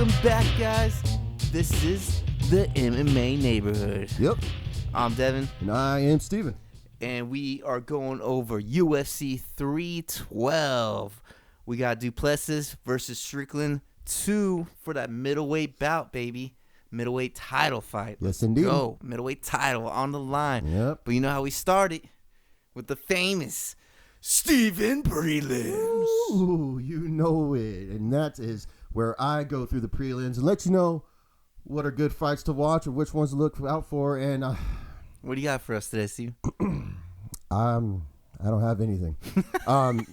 Welcome back, guys. This is the MMA Neighborhood. Yep. I'm Devin. And I am Steven. And we are going over UFC 312. We got Plessis versus Strickland 2 for that middleweight bout, baby. Middleweight title fight. Yes, indeed. Go. Middleweight title on the line. Yep. But you know how we started? With the famous Steven Prelims. Ooh, you know it. And that is where I go through the prelims and let you know what are good fights to watch or which ones to look out for. And what do you got for us today, Steve? I don't have anything. I'm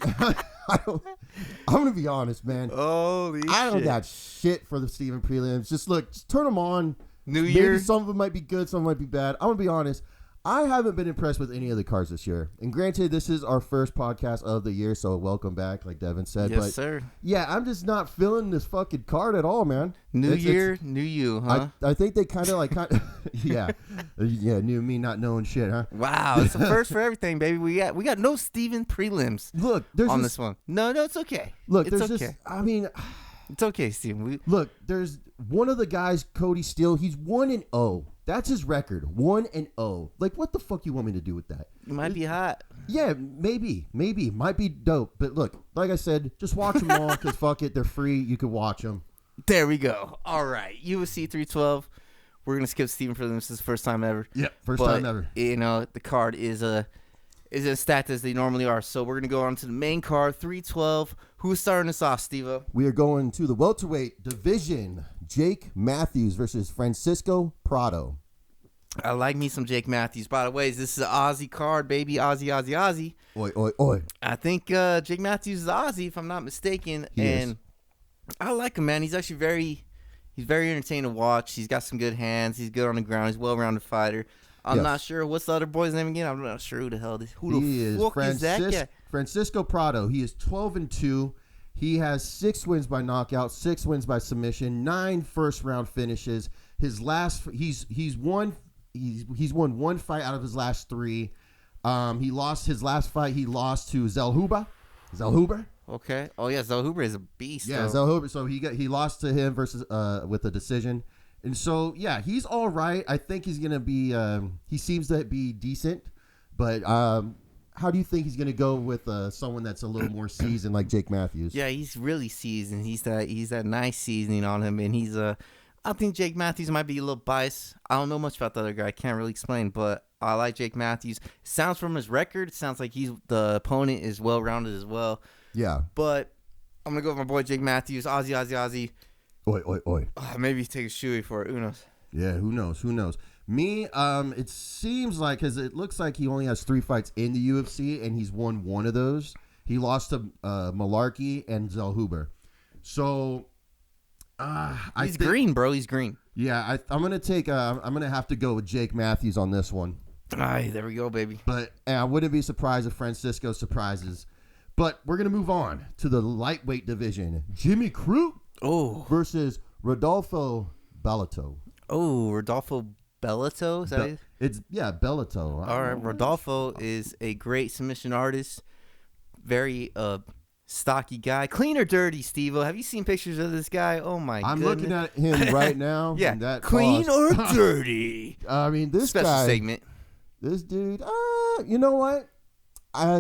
gonna be honest, man. Holy shit. I don't got shit for the Steven prelims. Just turn them on. New Maybe Year. some of them might be good, some might be bad. I'm gonna be honest. I haven't been impressed with any of the cards this year. And granted, this is our first podcast of the year, so welcome back, like Devin said. Yes, but sir. Yeah, I'm just not feeling this fucking card at all, man. New year, new you, huh? I think they kind of yeah, new me not knowing shit, huh? Wow, it's a first for everything, baby. We got no Steven prelims. Look, there's on this one. No, it's okay. Look, it's there's okay. It's okay, Steven. Look, there's one of the guys, Cody Steele. He's 1-0. That's his record, 1-0. Like, what the fuck you want me to do with that? You might be hot. Yeah, maybe, might be dope. But look, like I said, just watch them all because fuck it, they're free. You can watch them. There we go. All right, UFC 312. We're gonna skip Steven for them. This is the first time ever. Yeah, first time ever. You know, the card is as stacked as they normally are. So we're gonna go on to the main card, 312. Who's starting us off, Steve-O? We are going to the welterweight division. Jake Matthews versus Francisco Prado. I like me some Jake Matthews. By the way, this is an Aussie card, baby. Aussie. Oi, oi, oi. I think Jake Matthews is Aussie, if I'm not mistaken. He is. I like him, man. He's actually very entertaining to watch. He's got some good hands. He's good on the ground. He's a well-rounded fighter. I'm not sure. What's the other boy's name again? I'm not sure who the hell this. Who the fuck is that guy? Francisco Prado. He is 12-2. He has 6 wins by knockout, 6 wins by submission, 9 first-round finishes. He's won one fight out of his last 3. He lost his last fight. He lost to Zellhuber. Okay. Oh yeah, Zellhuber is a beast. Yeah, Zellhuber. So he lost to him versus with a decision. And so yeah, he's all right. I think he's gonna be. He seems to be decent, but how do you think he's gonna go with someone that's a little more seasoned like Jake Matthews? Yeah, he's really seasoned. He's that nice seasoning on him, and he's I think Jake Matthews might be a little biased. I don't know much about the other guy. I can't really explain, but I like Jake Matthews. Sounds from his record, it sounds like the opponent is well-rounded as well. Yeah. But I'm going to go with my boy Jake Matthews. Aussie. Oi, oi, oi. Maybe take a shoey for it. Who knows? Yeah, who knows? Me, it seems like, because it looks like he only has 3 fights in the UFC, and he's won 1 of those. He lost to Malarkey and Zellhuber. So... he's green, bro. He's green. Yeah, I'm gonna have to go with Jake Matthews on this one. Aye, there we go, baby. But I wouldn't be surprised if Francisco surprises. But we're gonna move on to the lightweight division. Jimmy Crute versus Rodolfo Bellato. Oh, Rodolfo Bellato? Is that it? Bellato. All right, Rodolfo is a great submission artist. Very stocky guy. Clean or dirty, Steve-O? Have you seen pictures of this guy? Oh, my goodness. I'm looking at him right now. Yeah, clean or dirty? I mean, this Special guy. segment. This dude, you know what?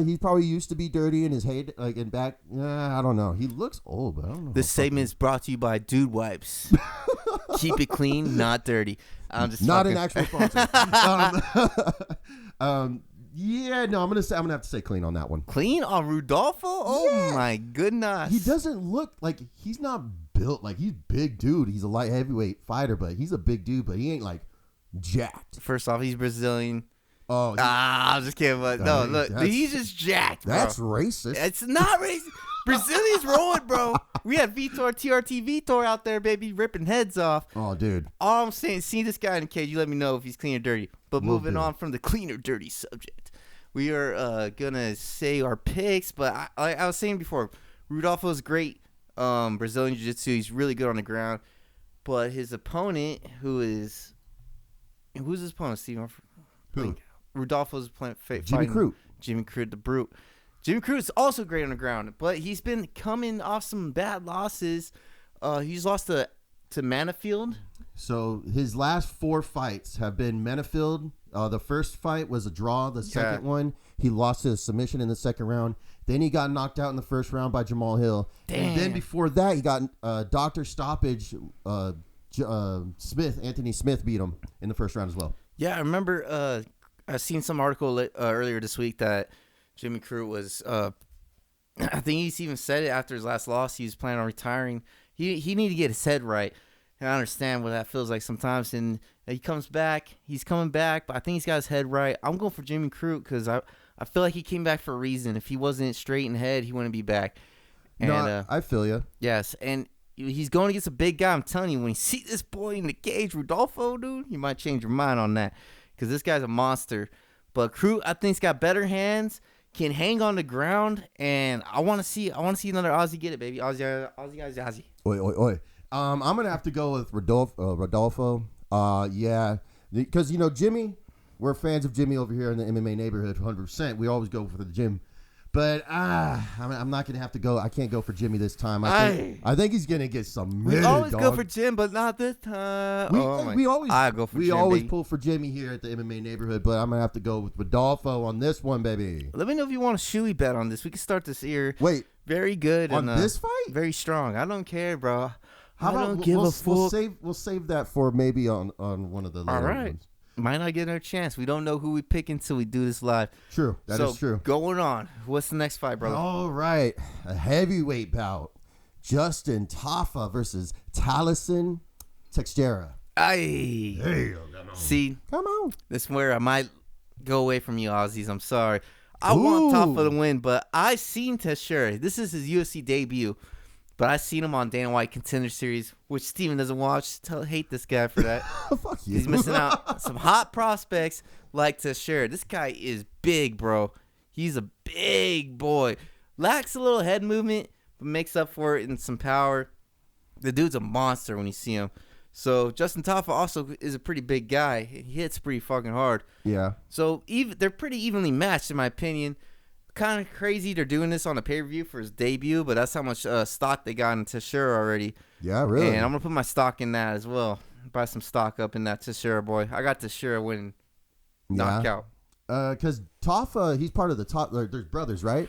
He probably used to be dirty in his head, like in back. I don't know. He looks old, but I don't know. This segment is brought to you by Dude Wipes. Keep it clean, not dirty. I'm just not fucking. an actual sponsor. Yeah, no, I'm gonna have to say clean on that one. Clean on Rodolfo? Oh my goodness. He doesn't look like he's not built like he's big dude. He's a light heavyweight fighter, but he's a big dude, but he ain't like jacked. First off, he's Brazilian. Oh, I'm just kidding, but no, look, he's just jacked, bro. That's racist. It's not racist. Brazilians rolling, bro. We had TRT Vitor out there, baby, ripping heads off. Oh, dude. All I'm saying, see this guy in the cage, you let me know if he's clean or dirty. But moving on from the clean or dirty subject, we are going to say our picks. But I was saying before, Rodolfo's great Brazilian Jiu-Jitsu. He's really good on the ground. But his opponent, who's his opponent, Steve? Who? Rodolfo's fighting Jimmy Crute. Jimmy Crute, the Brute. Jimmy Crute is also great on the ground, but he's been coming off some bad losses. He's lost to to Manifield. So his last 4 fights have been Manifield. The first fight was a draw. The second one, he lost his submission in the second round. Then he got knocked out in the first round by Jamal Hill. Damn. And then before that, he got doctor stoppage. Anthony Smith beat him in the first round as well. Yeah, I remember I've seen some article earlier this week that Jimmy Crute was I think he's even said it after his last loss. He was planning on retiring. He needed to get his head right. And I understand what that feels like sometimes. And he comes back. He's coming back, but I think he's got his head right. I'm going for Jimmy Crute because I feel like he came back for a reason. If he wasn't straight in head, he wouldn't be back. And, no, I feel you. Yes, and he's going against a big guy. I'm telling you, when you see this boy in the cage, Rodolfo, dude, you might change your mind on that because this guy's a monster. But Crute, I think, has got better hands, can hang on the ground, and I want to see another Aussie get it, baby. Aussie. Oi. I'm gonna have to go with Rodolfo. Yeah, because Jimmy, we're fans of Jimmy over here in the MMA neighborhood, 100%. We always go for the gym, but I'm not gonna have to go. I can't go for Jimmy this time. I think he's gonna get some. We always go for Jim, but not this time. We always Jim, pull for Jimmy here at the MMA neighborhood, but I'm gonna have to go with Rodolfo on this one, baby. Let me know if you want a shoey bet on this. We can start this here. Wait, very good on this fight? Very strong. I don't care, bro. How about we'll save that for maybe on one of the later ones. Might not get another chance. We don't know who we pick until we do this live. True. That is true. Going on. What's the next fight, brother? All right. A heavyweight bout. Justin Tafa versus Taliesin Teixeira. Aye. Hey, see, come on. This is where I might go away from you, Aussies. I'm sorry. I want Tafa to win, but I seen Teixeira. This is his UFC debut. But I seen him on Dana White Contender Series, which Steven doesn't watch. Hate this guy for that. Fuck you. He's missing out some hot prospects like Teixeira. This guy is big, bro. He's a big boy. Lacks a little head movement, but makes up for it in some power. The dude's a monster when you see him. So Justin Tafa also is a pretty big guy. He hits pretty fucking hard. Yeah. So they're pretty evenly matched, in my opinion. Kind of crazy they're doing this on a pay-per-view for his debut, but that's how much stock they got in Teixeira already. Yeah, really. And I'm going to put my stock in that as well. Buy some stock up in that Teixeira boy. I got Teixeira winning knockout. Because Tafa, he's part of the top. There's brothers, right?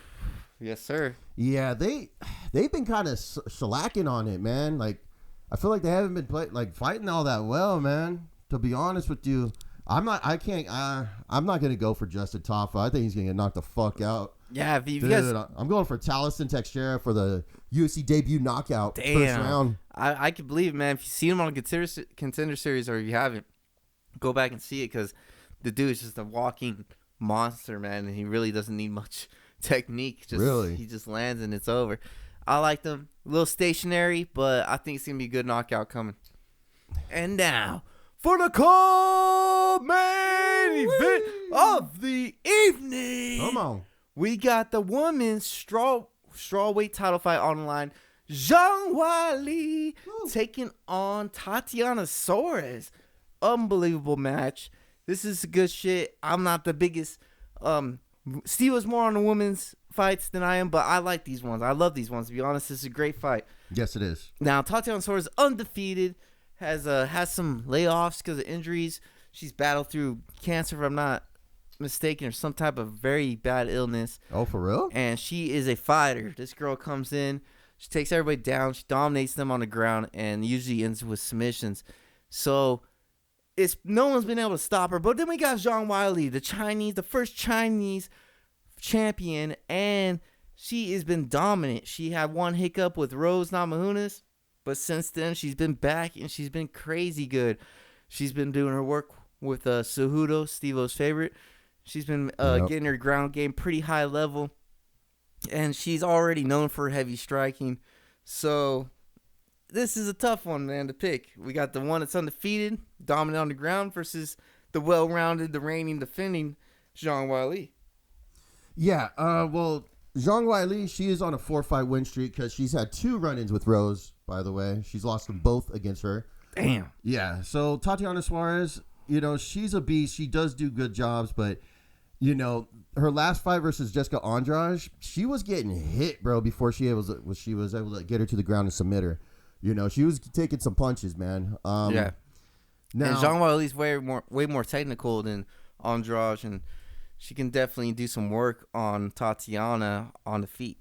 Yes, sir. Yeah, they've been kind of shellacking on it, man. Like, I feel like they haven't been fighting all that well, man. To be honest with you. I'm not gonna go for Justin Tafa. I think he's gonna get knocked the fuck out. Yeah, if you guys, I'm going for Taliesin Teixeira for the UFC debut knockout. Damn. First round. I can believe, man. If you see him on a contender series, or if you haven't, go back and see it because the dude is just a walking monster, man. And he really doesn't need much technique. He just lands and it's over. I like them. A little stationary, but I think it's gonna be a good knockout coming. And now, for the main event of the evening. Come on. We got the women's strawweight title fight on the line. Zhang Weili taking on Tatiana Suarez. Unbelievable match. This is good shit. I'm not the biggest. Steve was more on the women's fights than I am, but I like these ones. I love these ones. To be honest, this is a great fight. Yes, it is. Now, Tatiana Suarez undefeated. Has some layoffs because of injuries. She's battled through cancer, if I'm not mistaken, or some type of very bad illness. Oh, for real? And she is a fighter. This girl comes in. She takes everybody down. She dominates them on the ground and usually ends with submissions. So no one's been able to stop her. But then we got Zhang Weili, the first Chinese champion, and she has been dominant. She had one hiccup with Rose Namajunas. But since then, she's been back, and she's been crazy good. She's been doing her work with Cejudo, Steve-O's favorite. She's been getting her ground game pretty high level. And she's already known for heavy striking. So this is a tough one, man, to pick. We got the one that's undefeated, dominant on the ground, versus the well-rounded, the reigning, defending Zhang Weili. Yeah, well, Zhang Weili, she is on a 4-fight win streak because she's had 2 run-ins with Rose, by the way. She's lost them both against her. Damn. Yeah, so Tatiana Suarez, she's a beast. She does do good jobs, but, her last fight versus Jessica Andrade, she was getting hit, bro, before she was able to get her to the ground and submit her. You know, she was taking some punches, man. Yeah. Now, And Zhang Weili's way more technical than Andrade, and she can definitely do some work on Tatiana on the feet.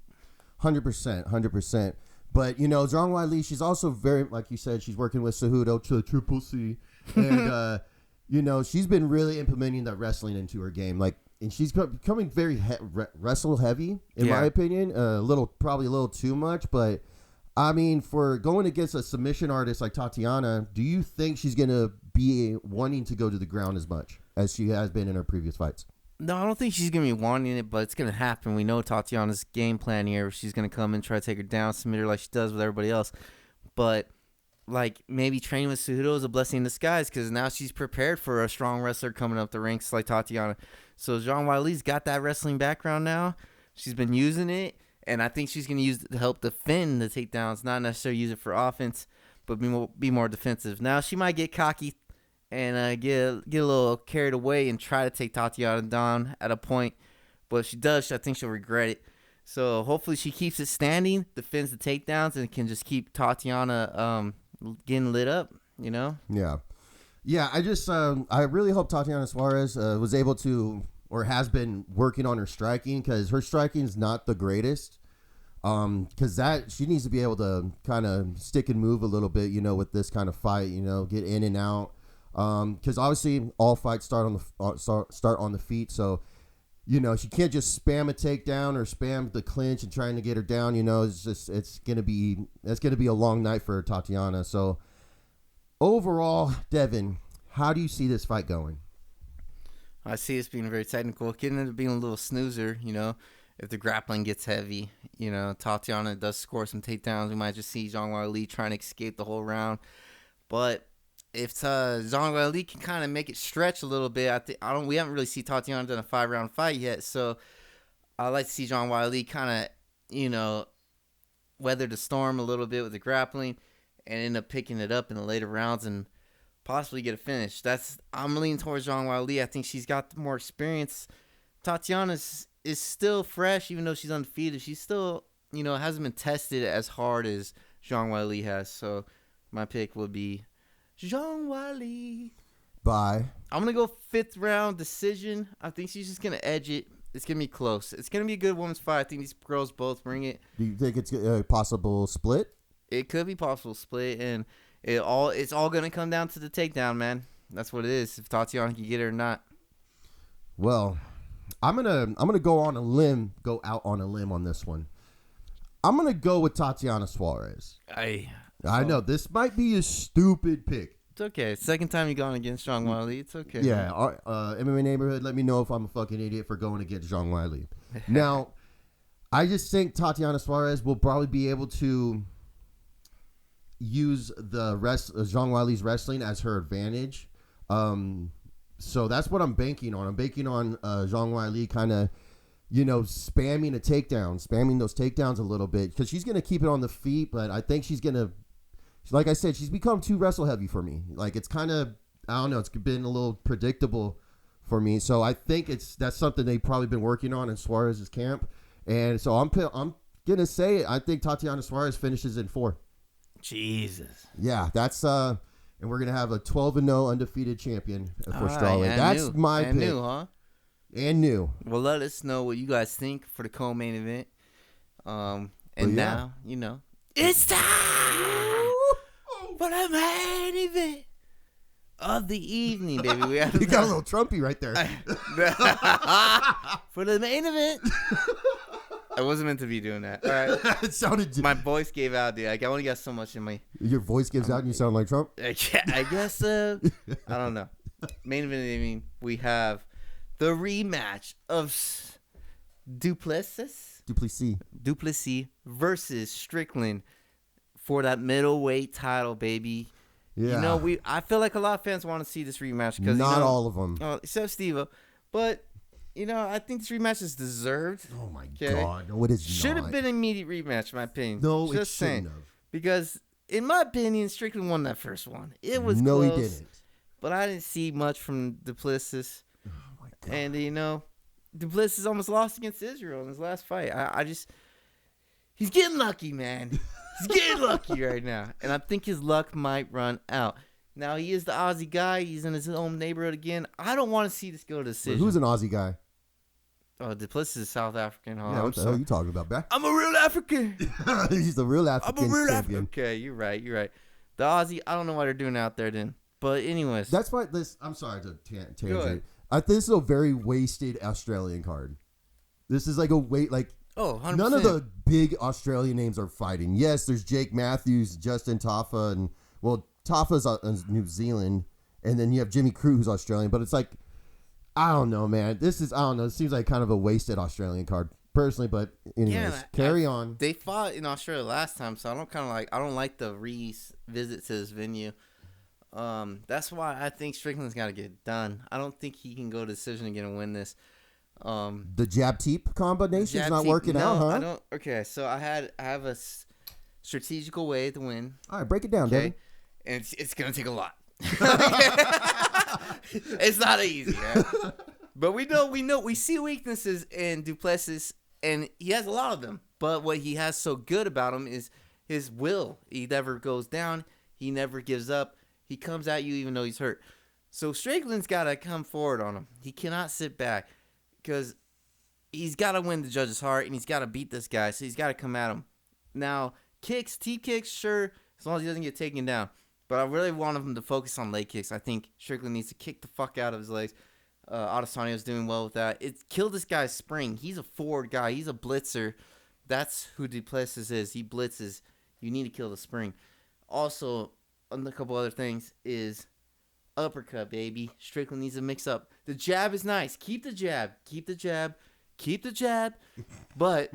100%. But, you know, Zhang Weili, she's also very, like you said, she's working with Cejudo to Triple C. And, you know, she's been really implementing that wrestling into her game. Like, and she's becoming very wrestle heavy, in my opinion. Probably a little too much. But, I mean, for going against a submission artist like Tatiana, do you think she's going to be wanting to go to the ground as much as she has been in her previous fights? No, I don't think she's going to be wanting it, but it's going to happen. We know Tatiana's game plan here. She's going to come and try to take her down, submit her like she does with everybody else. But, like, maybe training with Cejudo is a blessing in disguise because now she's prepared for a strong wrestler coming up the ranks like Tatiana. So Zhang Weili's got that wrestling background now. She's been using it, and I think she's going to use it to help defend the takedowns, not necessarily use it for offense, but be more defensive. Now, she might get cocky and get a little carried away and try to take Tatiana down at a point. But if she does, I think she'll regret it. So hopefully she keeps it standing, defends the takedowns, and can just keep Tatiana getting lit up, you know? Yeah. Yeah, I really hope Tatiana Suarez was able to, or has been working on her striking, because her striking is not the greatest. Because she needs to be able to kind of stick and move a little bit, you know, with this kind of fight, you know, get in and out. Because obviously all fights start on the feet, so you know she can't just spam a takedown or spam the clinch and trying to get her down. You know, it's gonna be a long night for Tatiana. So overall, Devin, how do you see this fight going? I see this being very technical. It can end up being a little snoozer, you know. If the grappling gets heavy, you know, Tatiana does score some takedowns. We might just see Zhang Weili trying to escape the whole round, but if Zhang Weili can kind of make it stretch a little bit, we haven't really seen Tatiana done a 5-round fight yet, so I like to see Zhang Weili kind of, you know, weather the storm a little bit with the grappling and end up picking it up in the later rounds and possibly get a finish. I'm leaning towards Zhang Weili. I think she's got more experience. Tatiana is still fresh, even though she's undefeated. She's still, you know, hasn't been tested as hard as Zhang Weili has, so my pick would be Zhang Weili. Bye. I'm going to go 5th round decision. I think she's just going to edge it. It's going to be close. It's going to be a good women's fight. I think these girls both bring it. Do you think it's a possible split? It could be possible split, and it's all going to come down to the takedown, man. That's what it is, if Tatiana can get it or not. Well, I'm gonna go out on a limb on this one. I'm going to go with Tatiana Suarez. I know this might be a stupid pick. It's okay. Second time you've gone against Zhang Weili. It's okay. Yeah. MMA Neighborhood, let me know if I'm a fucking idiot for going against Zhang Weili. Now, I just think Tatiana Suarez will probably be able to use Zhang Weili's wrestling as her advantage. So that's what I'm banking on. I'm banking on Zhang Weili kind of, you know, spamming those takedowns a little bit, because she's going to keep it on the feet, but I think she's going to, like I said, she's become too wrestle heavy for me. Like, it's kind of, I don't know, it's been a little predictable for me. So I think that's something they've probably been working on in Suarez's camp. And so I'm going to say, I think Tatiana Suarez finishes in 4. Jesus. Yeah, that's, and we're going to have a 12-0 undefeated champion for strawweight. That's my pick. New, huh? And new. Well, let us know what you guys think for the co-main event. Now, you know, it's time for the main event of the evening, baby. You got a little Trumpy right there. For the main event. I wasn't meant to be doing that. All right. It sounded. My voice gave out, dude. Like, I only got so much in my. Your voice gives out and you sound like Trump? I guess. I don't know. Main event of the evening, we have the rematch of Duplessis versus Strickland for that middleweight title, baby. Yeah. You know, I feel like a lot of fans want to see this rematch because not all of them, except Steve-O. But you know, I think this rematch is deserved. Oh my God, no, it is not. Should have been an immediate rematch, in my opinion. No, it shouldn't have. Because in my opinion, Strickland won that first one. It was close, he didn't. But I didn't see much from Duplessis. Oh my God. And you know, Duplessis almost lost against Israel in his last fight. He's getting lucky, man. He's getting lucky right now, and I think his luck might run out. Now, he is the Aussie guy. He's in his home neighborhood again. I don't want to see this go to decision. Who's an Aussie guy? Oh, Plessis is South African. Huh? Yeah, what the hell are you talking about, man? I'm a real African. He's a real African. I'm a real African. Okay, you're right. The Aussie, I don't know what they're doing out there then. But anyways. That's why I'm sorry to tangent. I think this is a very wasted Australian card. This is like a 100%. None of the big Australian names are fighting. Yes, there's Jake Matthews, Justin Taffa, and Taffa's New Zealand, and then you have Jimmy Crute, who's Australian. But it's like, I don't know, man. It seems like kind of a wasted Australian card, personally. But anyways, carry on. They fought in Australia last time, so I don't like the visit to this venue. That's why I think Strickland's got to get it done. I don't think he can go to decision again and win this. The jab teep combination's not working out, huh? I don't. Okay, so I have a strategical way to win. All right, break it down, David. And it's gonna take a lot. It's not easy, man. But we see weaknesses in Du Plessis, and he has a lot of them. But what he has so good about him is his will. He never goes down. He never gives up. He comes at you even though he's hurt. So Strickland's got to come forward on him. He cannot sit back because he's got to win the judge's heart, and he's got to beat this guy, so he's got to come at him. Now, teep kicks, sure, as long as he doesn't get taken down. But I really want him to focus on leg kicks. I think Strickland needs to kick the fuck out of his legs. Adesanya's doing well with that. It killed this guy's spring. He's a forward guy. He's a blitzer. That's who Du Plessis is. He blitzes. You need to kill the spring. Also, a couple other things is uppercut, baby. Strickland needs to mix up. The jab is nice. Keep the jab. But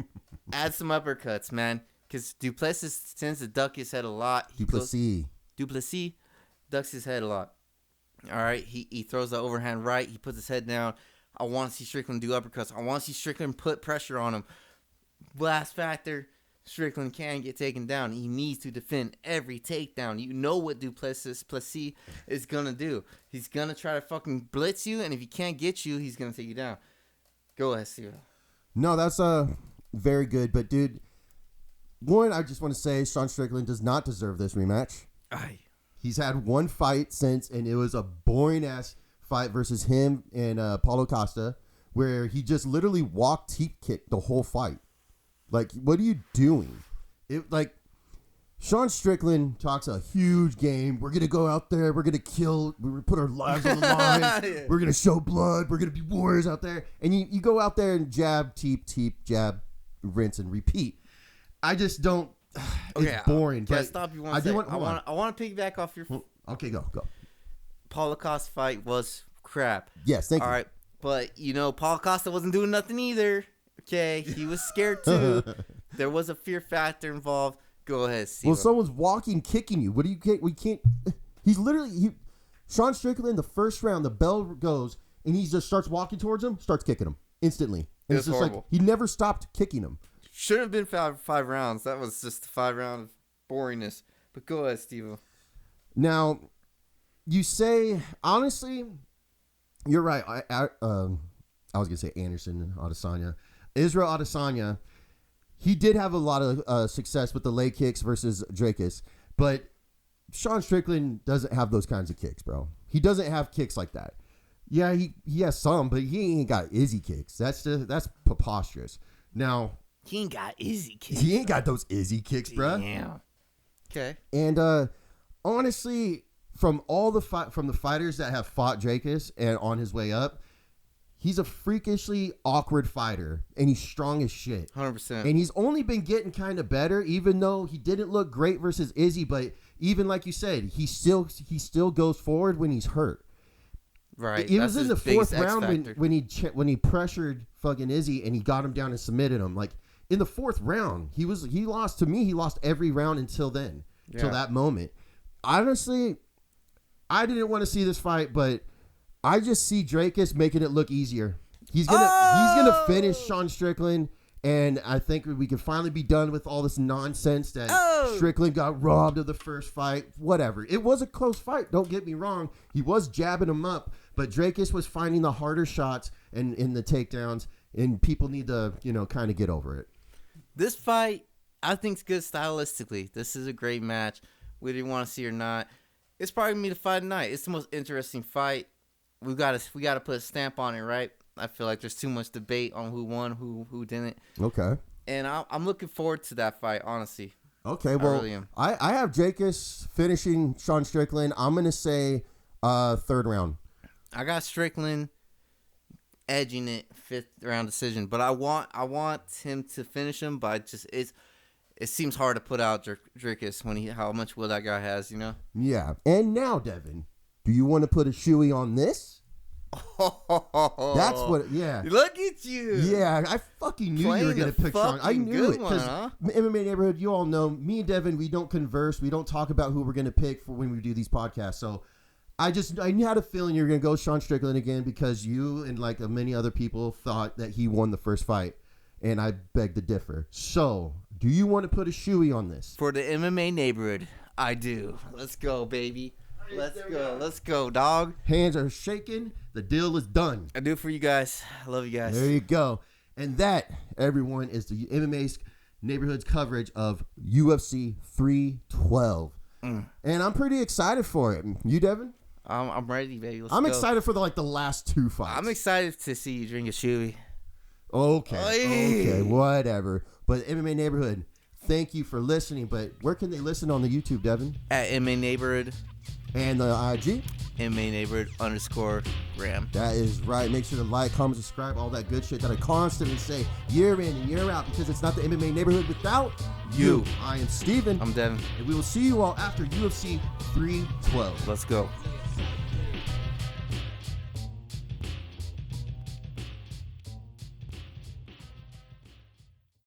add some uppercuts, man. Because Du Plessis tends to duck his head a lot. Du Plessis ducks his head a lot. All right, he throws the overhand right. He puts his head down. I want to see Strickland do uppercuts. I want to see Strickland put pressure on him. Blast factor, Strickland can get taken down. He needs to defend every takedown. You know what Plessis is going to do. He's going to try to fucking blitz you, and if he can't get you, he's going to take you down. Go ahead, Steve. No, that's very good. But, dude, one, I just want to say Sean Strickland does not deserve this rematch. Aye. He's had one fight since, and it was a boring-ass fight versus him and Paulo Costa, where he just literally teep kicked the whole fight. Like, what are you doing? Sean Strickland talks a huge game. We're going to go out there. We're going to kill. We're going to put our lives on the line. Yeah. We're going to show blood. We're going to be warriors out there. And you go out there and jab, teep, jab, rinse, and repeat. I just don't. It's boring. Can I stop you one second? I want to piggyback off your. Okay, go. Paulo Costa fight was crap. Yes, thank you. All right, but Paulo Costa wasn't doing nothing either. Okay, he was scared too. There was a fear factor involved. Go ahead, Steve. Well, someone's kicking you. What do you get? We can't. He's literally Sean Strickland. The first round, the bell goes, and he just starts walking towards him, starts kicking him instantly. And it's just horrible. He never stopped kicking him. Shouldn't have been five rounds. That was just a 5 round of boringness. But go ahead, Steve. Now, you say, honestly, you're right. I was going to say Anderson Adesanya. Israel Adesanya, he did have a lot of success with the leg kicks versus Dracus. But Sean Strickland doesn't have those kinds of kicks, bro. He doesn't have kicks like that. Yeah, he has some, but he ain't got Izzy kicks. That's preposterous. Now, he ain't got Izzy kicks. He ain't got those Izzy kicks, bro. Yeah. Okay. And honestly, from the fighters that have fought Dracus and on his way up, he's a freakishly awkward fighter, and he's strong as shit. 100%. And he's only been getting kind of better, even though he didn't look great versus Izzy. But even like you said, he still goes forward when he's hurt. Right. It was in the 4th round when he pressured fucking Izzy and he got him down and submitted him. Like in the 4th round, he lost to me. He lost every round until then, till that moment. Honestly, I didn't want to see this fight, but I just see Dracus making it look easier. He's gonna finish Sean Strickland, and I think we can finally be done with all this nonsense that Strickland got robbed of the first fight. Whatever. It was a close fight. Don't get me wrong. He was jabbing him up, but Dracus was finding the harder shots and in the takedowns, and people need to kind of get over it. This fight, I think it's good stylistically. This is a great match. Whether you want to see it or not, it's probably gonna be the fight of the night. It's the most interesting fight. We gotta put a stamp on it, right? I feel like there's too much debate on who won, who didn't. Okay. And I'm looking forward to that fight, honestly. Okay, well, I have Jacobs finishing Sean Strickland. I'm going to say third round. I got Strickland edging it, 5th round decision. But I want him to finish him, but it seems hard to put out Drickus when how much will that guy has, you know? Yeah. And now, Devin, do you want to put a shoey on this? That's what, yeah. Look at you. Yeah, I fucking knew you were going to pick Sean. I knew it because MMA Neighborhood, you all know, me and Devin, we don't converse. We don't talk about who we're going to pick for when we do these podcasts. So I had a feeling you were going to go Sean Strickland again because you and like many other people thought that he won the first fight. And I beg to differ. So do you want to put a shoey on this? For the MMA Neighborhood, I do. Let's go, baby. Let's go, dog. Hands are shaking. The deal is done. I do it for you guys. I love you guys. There you go. And that, everyone, is the MMA Neighborhood's coverage of UFC 312. And I'm pretty excited for it. You, Devin? I'm ready, baby. Let's go. I'm excited for the last 2 fights. I'm excited to see you drink a shoey. Okay, whatever. But MMA Neighborhood, thank you for listening. But where can they listen on the YouTube, Devin? At MMA Neighborhood. And the IG? MMA Neighborhood _Graham. That is right. Make sure to like, comment, subscribe, all that good shit that I constantly say year in and year out because it's not the MMA Neighborhood without you. I am Steven. I'm Devin. And we will see you all after UFC 312. Let's go.